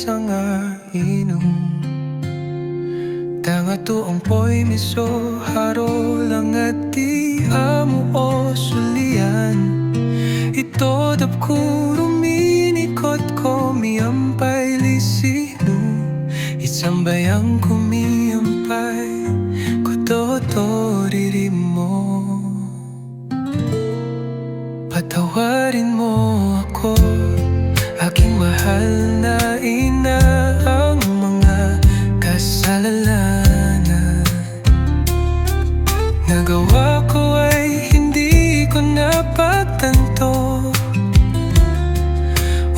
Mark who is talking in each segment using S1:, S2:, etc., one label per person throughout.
S1: sangainu Tanga tuong po'y miso haro lang at di amo o sulian Ito dap ko ruminikot ko miyampay lisino Itsambayang kumiyampay kototoriri mo Patawarin mo ako aking mahal na ina Ang mga kasalanan Nagawa ko ay hindi ko napagtanto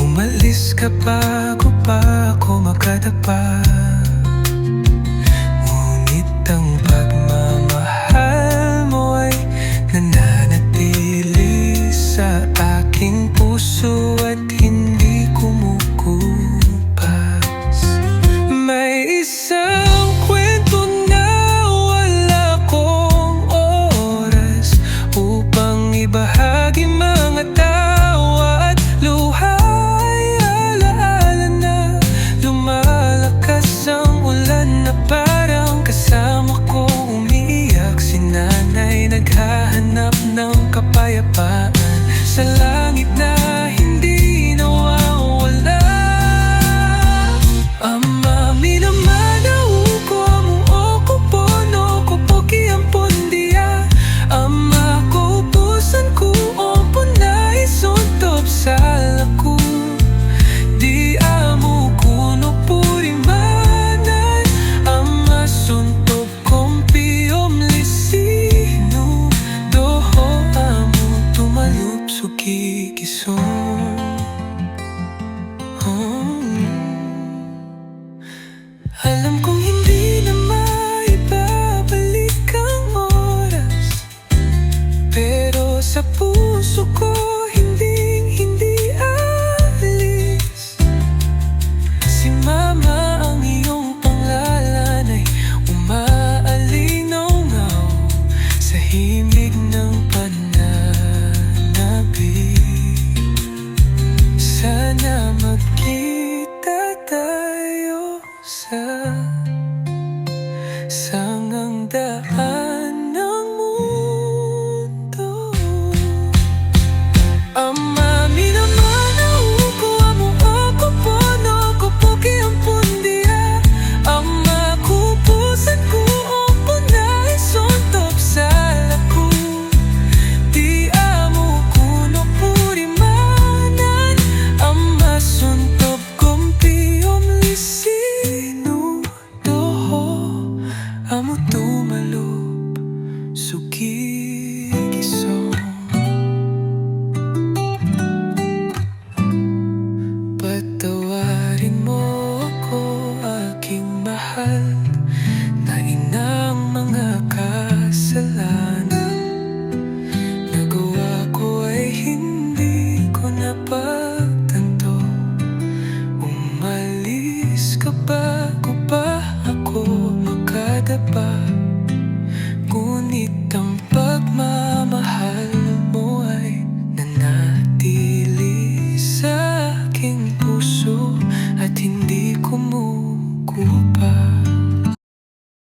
S1: Umalis ka bago pa ako makadapa Ngunit ang pagmamahal mo ay nananatili sa aking puso at hindi kumukupas May isang kwento na wala kong oras Upang ibahagi mga tawa at luhay Alaala na lumalakas ang ulan na parang kasama ko umiiyak Si nanay naghahanap ng kapayapaan sa langit na hindi nawawala Ama minamanaw ko mo oko pono ko poki ang pondia Ama ko pusan ko opo na isuntop sa laku Di amo kuno purimanan Ama suntop kompiom lisino Doho amo tumalup sukikison Alam kong hindi na maibabalik ang oras Pero sa puso ko hindi alis Si Mama ang iyong pangalan ay umaalinaw-ngaw Sa himig ng pananabik Sana magkita tayo sa sangang daan ng mundo Ama minamanaw ko amo ako pono ko poki ang pundia Ama ko pusan ko opo na isuntop sa laku Di amo kuno purimanan Ama suntop kompiom lisino Doho amo tumalup sukikison Patawarin mo ako aking mahal